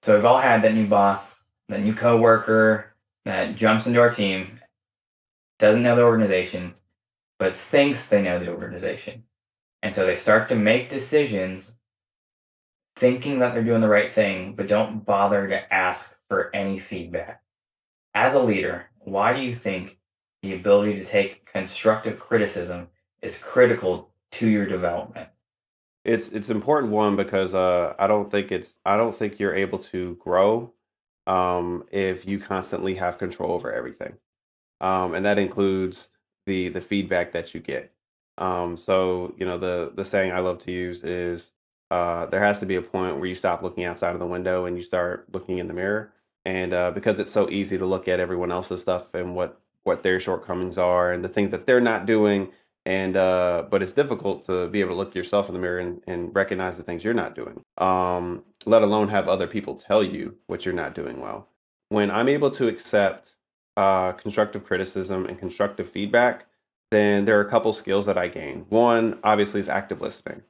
So we've all had that new boss, that new coworker that jumps into our team, doesn't know the organization, but thinks they know the organization. And so they start to make decisions thinking that they're doing the right thing, but don't bother to ask for any feedback. As a leader, why do you think the ability to take constructive criticism is critical to your development? It's important one because I don't think you're able to grow if you constantly have control over everything. And that includes the feedback that you get. So you know the saying I love to use is there has to be a point where you stop looking outside of the window and you start looking in the mirror. And because it's so easy to look at everyone else's stuff and what their shortcomings are and the things that they're not doing, and but it's difficult to be able to look at yourself in the mirror and recognize the things you're not doing. Let alone have other people tell you what you're not doing well. When I'm able to accept constructive criticism and constructive feedback, then there are a couple skills that I gain. One, obviously, is active listening.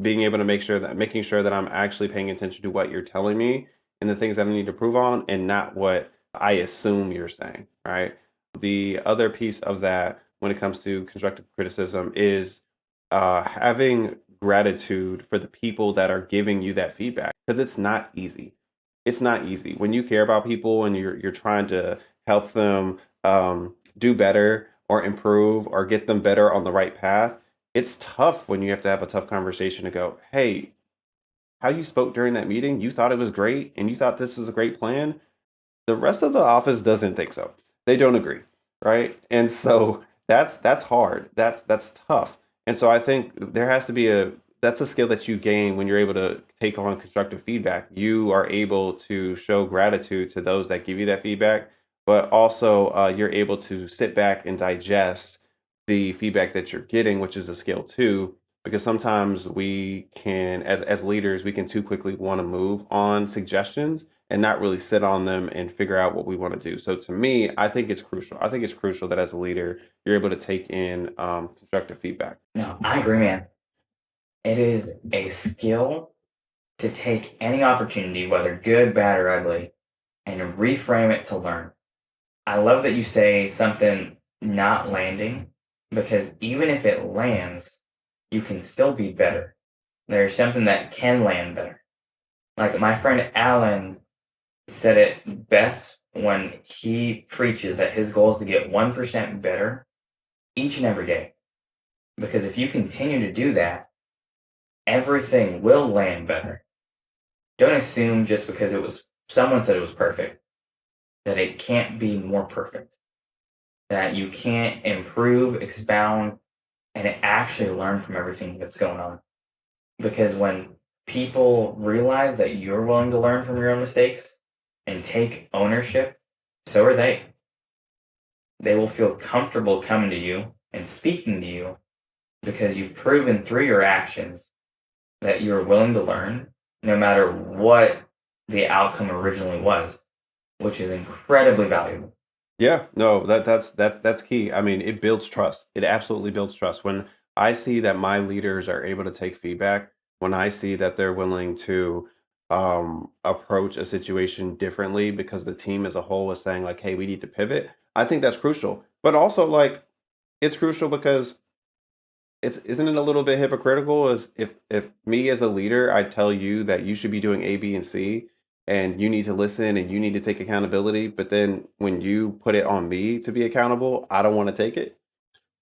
Being able to making sure that I'm actually paying attention to what you're telling me and the things that I need to prove on, and not what I assume you're saying. Right. The other piece of that, when it comes to constructive criticism, is having gratitude for the people that are giving you that feedback, because it's not easy. It's not easy when you care about people and you're trying to help them do better or improve or get them better on the right path. It's tough when you have to have a tough conversation to go, hey, how you spoke during that meeting, you thought it was great and you thought this was a great plan. The rest of the office doesn't think so. They don't agree, right? And so that's hard. That's tough. And so I think there has to be a that's a skill that you gain when you're able to take on constructive feedback. You are able to show gratitude to those that give you that feedback, but also you're able to sit back and digest the feedback that you're getting, which is a skill too. Because sometimes we can, as leaders, we can too quickly want to move on suggestions and not really sit on them and figure out what we want to do. So to me, I think it's crucial. I think it's crucial that as a leader, you're able to take in constructive feedback. No, I agree, man. It is a skill to take any opportunity, whether good, bad, or ugly, and reframe it to learn. I love that you say something not landing, because even if it lands, you can still be better. There's something that can land better. Like my friend Alan said it best when he preaches that his goal is to get 1% better each and every day. Because if you continue to do that, everything will land better. Don't assume just because it was someone said it was perfect that it can't be more perfect. That you can't improve, expound, and actually learn from everything that's going on. Because when people realize that you're willing to learn from your own mistakes and take ownership, so are they. They will feel comfortable coming to you and speaking to you because you've proven through your actions that you're willing to learn no matter what the outcome originally was, which is incredibly valuable. Yeah, no, that's key. I mean, it builds trust. It absolutely builds trust. When I see that my leaders are able to take feedback, when I see that they're willing to approach a situation differently because the team as a whole is saying like, "Hey, we need to pivot." I think that's crucial. But also like it's crucial because it's isn't it a little bit hypocritical as if me as a leader I tell you that you should be doing A, B, and C and you need to listen and you need to take accountability, but then when you put it on me to be accountable, I don't want to take it,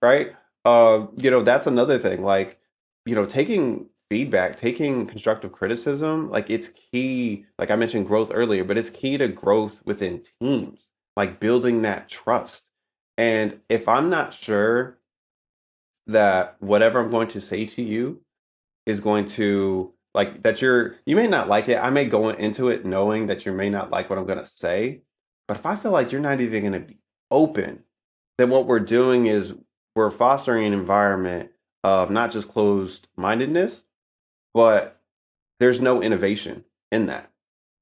right? You know, that's another thing. Like, you know, taking feedback, taking constructive criticism, like it's key. Like I mentioned growth earlier, but it's key to growth within teams, like building that trust. And if I'm not sure that whatever I'm going to say to you is going to like that you may not like it. I may go into it knowing that you may not like what I'm going to say, but if I feel like you're not even going to be open, then what we're doing is we're fostering an environment of not just closed mindedness, but there's no innovation in that.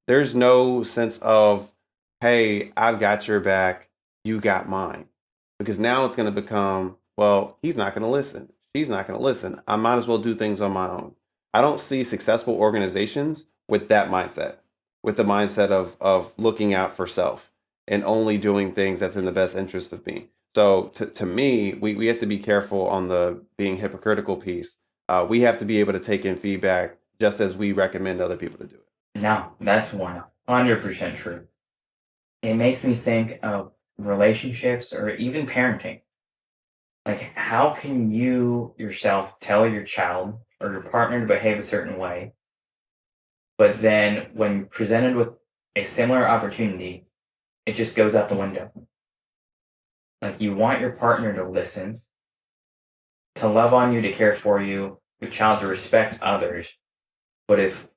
There's no sense of, hey, I've got your back, you got mine. Because now it's going to become, well, he's not going to listen. She's not going to listen. I might as well do things on my own. I don't see successful organizations with that mindset, with the mindset of looking out for self and only doing things that's in the best interest of me. So to me, we have to be careful on the being hypocritical piece. We have to be able to take in feedback just as we recommend other people to do it. No, that's 100% true. It makes me think of relationships or even parenting. Like, how can you yourself tell your child or your partner to behave a certain way, but then when presented with a similar opportunity, it just goes out the window? Like, you want your partner to listen, to love on you, to care for you, your child to respect others. But if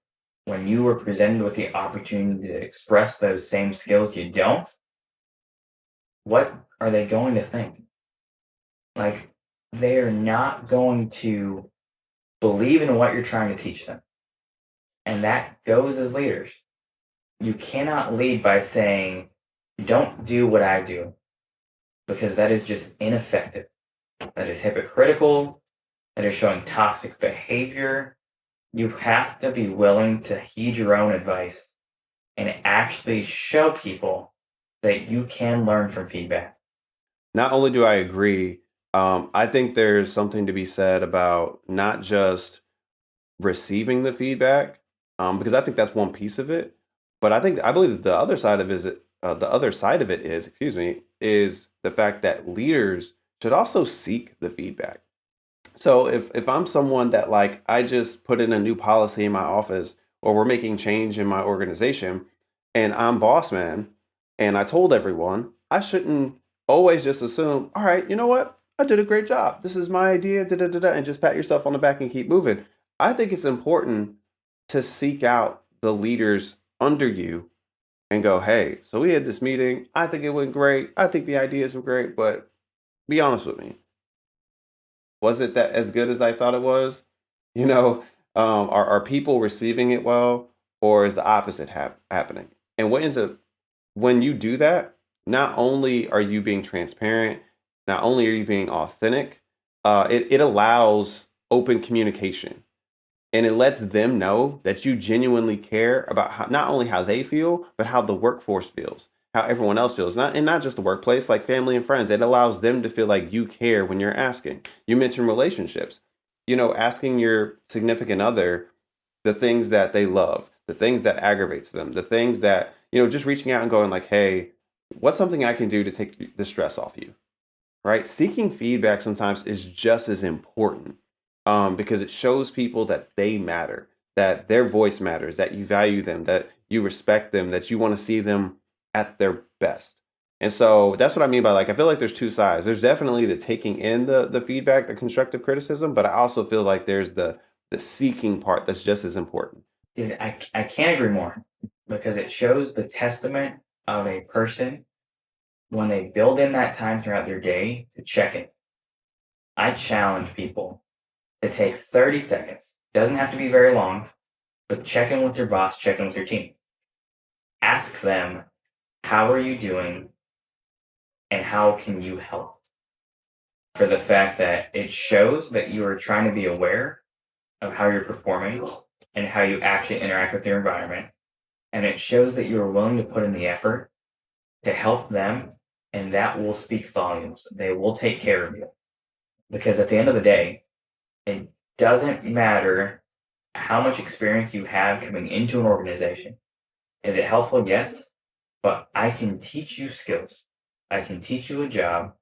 when you were presented with the opportunity to express those same skills, you don't, what are they going to think? Like, they are not going to believe in what you're trying to teach them. And that goes as leaders. You cannot lead by saying, don't do what I do, because that is just ineffective. That is hypocritical. That is showing toxic behavior. You have to be willing to heed your own advice and actually show people that you can learn from feedback. Not only do I agree, I think there's something to be said about not just receiving the feedback, because I think that's one piece of it. But I believe the other side of the other side of it is, excuse me, is the fact that leaders should also seek the feedback. So if I'm someone that like I just put in a new policy in my office or we're making change in my organization and I'm boss man and I told everyone, I shouldn't always just assume, all right, you know what? I did a great job. This is my idea, da, da, da, da, and just pat yourself on the back and keep moving. I think it's important to seek out the leaders under you and go, hey, so we had this meeting. I think it went great. I think the ideas were great, but be honest with me, was it that as good as I thought it was? You know, are people receiving it well, or is the opposite happening? And what ends up when you do that? Not only are you being transparent, not only are you being authentic, it allows open communication, and it lets them know that you genuinely care about not only how they feel, but how the workforce feels, how everyone else feels, not just the workplace, like family and friends. It allows them to feel like you care when you're asking. You mentioned relationships, asking your significant other the things that they love, the things that aggravates them, the things that, just reaching out and going like, hey, what's something I can do to take the stress off you? Right? Seeking feedback sometimes is just as important, because it shows people that they matter, that their voice matters, that you value them, that you respect them, that you want to see them at their best. And so that's what I mean by like, I feel like there's two sides. There's definitely the taking in the feedback, the constructive criticism, but I also feel like there's the seeking part that's just as important. Dude, I can't agree more because it shows the testament of a person when they build in that time throughout their day to check in. I challenge people to take 30 seconds. Doesn't have to be very long, but check in with your boss, check in with your team. Ask them, how are you doing and how can you help? For the fact that it shows that you are trying to be aware of how you're performing and how you actually interact with your environment. And it shows that you're willing to put in the effort to help them, and that will speak volumes. They will take care of you. Because at the end of the day, it doesn't matter how much experience you have coming into an organization. Is it helpful? Yes. But I can teach you skills. I can teach you a job.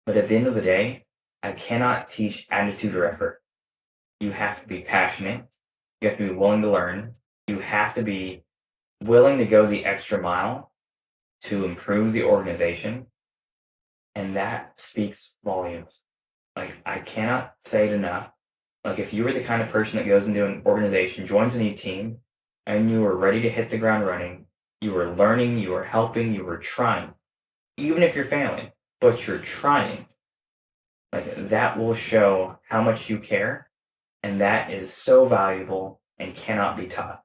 But at the end of the day, I cannot teach attitude or effort. You have to be passionate. You have to be willing to learn. You have to be willing to go the extra mile to improve the organization. And that speaks volumes. Like, I cannot say it enough. Like, if you were the kind of person that goes into an organization, joins a new team, and you were ready to hit the ground running, you were learning, you were helping, you were trying, even if you're failing, but you're trying, like, that will show how much you care. And that is so valuable and cannot be taught.